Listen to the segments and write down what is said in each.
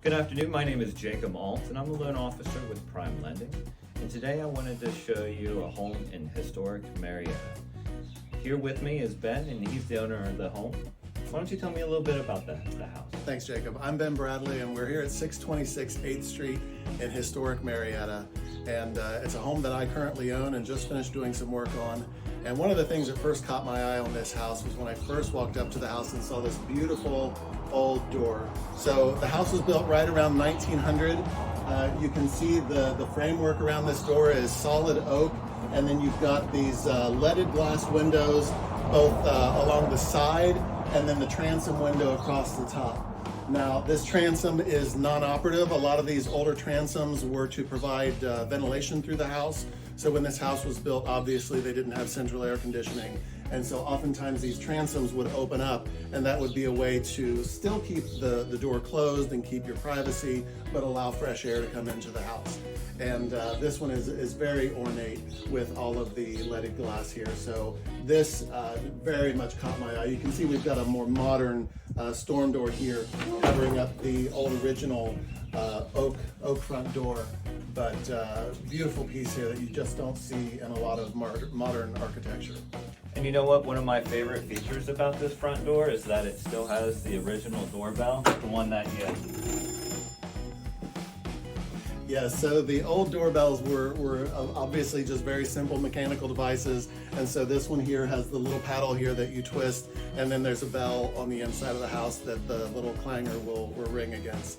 Good afternoon, my name is Jacob Alt and I'm a loan officer with PrimeLending. And today I wanted to show you a home in historic Marietta. Here with me is Ben and he's the owner of the home. Why don't you tell me a little bit about the house? Thanks, Jacob. I'm Ben Bradley and we're here at 626 8th Street in historic Marietta. And it's a home that I currently own and just finished doing some work on. And one of the things that first caught my eye on this house was when I first walked up to the house and saw this beautiful old door. So the house was built right around 1900. You can see the framework around this door is solid oak, and then you've got these leaded glass windows both along the side and then the transom window across the top. Now, this transom is non-operative. A lot of these older transoms were to provide ventilation through the house. So when this house was built, obviously they didn't have central air conditioning. And so oftentimes these transoms would open up, and that would be a way to still keep the door closed and keep your privacy, but allow fresh air to come into the house. And this one is very ornate with all of the leaded glass here. So this very much caught my eye. You can see we've got a more modern storm door here covering up the old original oak front door. But beautiful piece here that you just don't see in a lot of modern architecture. And you know what? One of my favorite features about this front door is that it still has the original doorbell, the one that you... Yeah, so the old doorbells were obviously just very simple mechanical devices, and so this one here has the little paddle here that you twist, and then there's a bell on the inside of the house that the little clanger will ring against.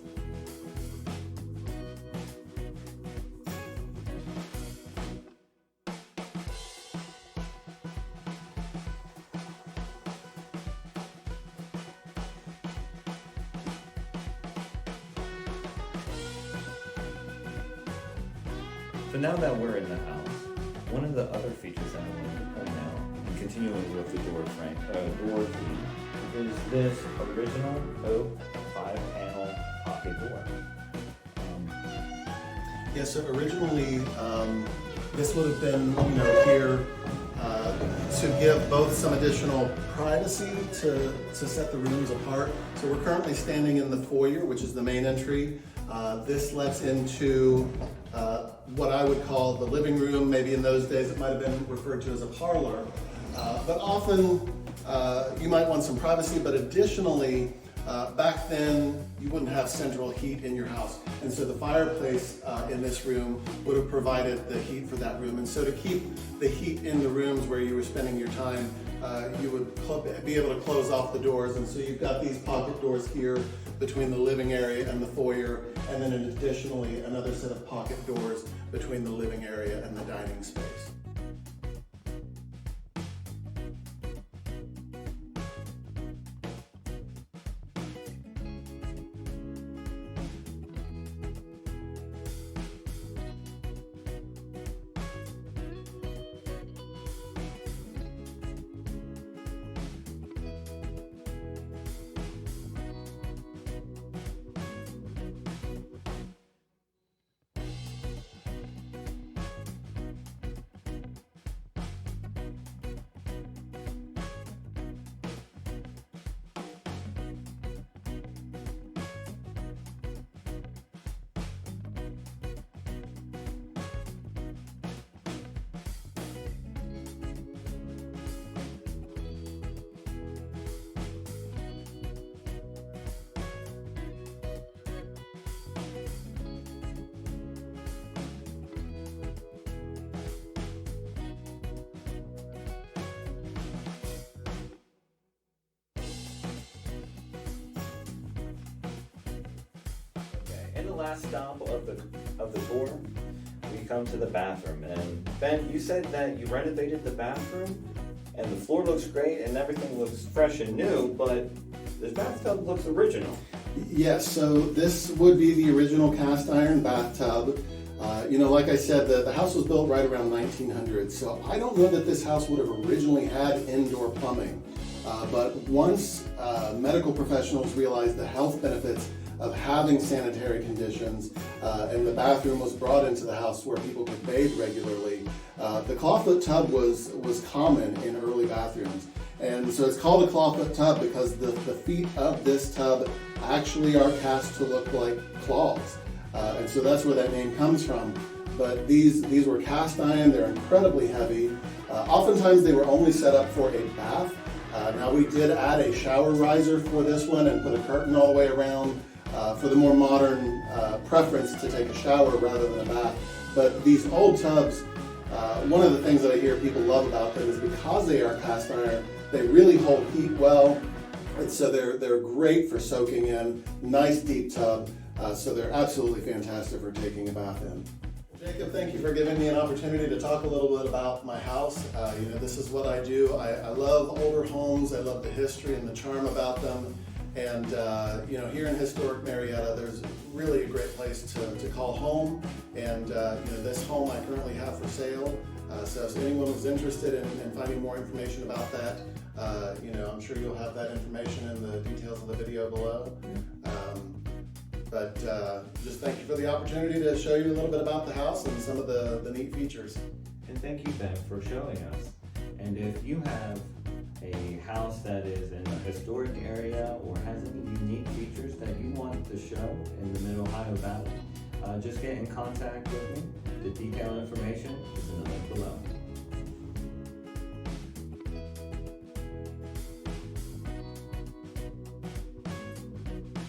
So now that we're in the house, one of the other features that I wanted to point out, and continuing with the door theme, is this original oak 5-panel pocket door. Yeah, so originally this would have been, here to give both some additional privacy to set the rooms apart. So we're currently standing in the foyer, which is the main entry. This lets into what I would call the living room. Maybe in those days it might have been referred to as a parlor. But often you might want some privacy, but additionally, back then you wouldn't have central heat in your house. And so the fireplace in this room would have provided the heat for that room. And so to keep the heat in the rooms where you were spending your time, you would be able to close off the doors. And so you've got these pocket doors here between the living area and the foyer, and then additionally another set of pocket doors between the living area and the dining space. In the last stop of the tour, we come to the bathroom. And Ben, you said that you renovated the bathroom, and the floor looks great, and everything looks fresh and new, but this bathtub looks original. Yes, so this would be the original cast iron bathtub. Like I said, the house was built right around 1900, so I don't know that this house would have originally had indoor plumbing. But once medical professionals realized the health benefits of having sanitary conditions, and the bathroom was brought into the house where people could bathe regularly, the clawfoot tub was common in early bathrooms. And so it's called a clawfoot tub because the feet of this tub actually are cast to look like claws. And so that's where that name comes from. But these were cast iron, they're incredibly heavy. Oftentimes they were only set up for a bath. Now we did add a shower riser for this one and put a curtain all the way around for the more modern preference to take a shower rather than a bath. But these old tubs, one of the things that I hear people love about them is because they are cast iron, they really hold heat well. And so they're great for soaking in, nice deep tub. So they're absolutely fantastic for taking a bath in. Jacob, thank you for giving me an opportunity to talk a little bit about my house. This is what I do. I love older homes. I love the history and the charm about them. And here in historic Marietta, there's really a great place to call home. And this home I currently have for sale. So if anyone was interested in finding more information about that, I'm sure you'll have that information in the details of the video below. But just thank you for the opportunity to show you a little bit about the house and some of the neat features. And thank you, Ben, for showing us. And if you have a house that is in a historic area or has any unique features that you want to show in the Mid-Ohio Valley, just get in contact with me. The detailed information is in the link below.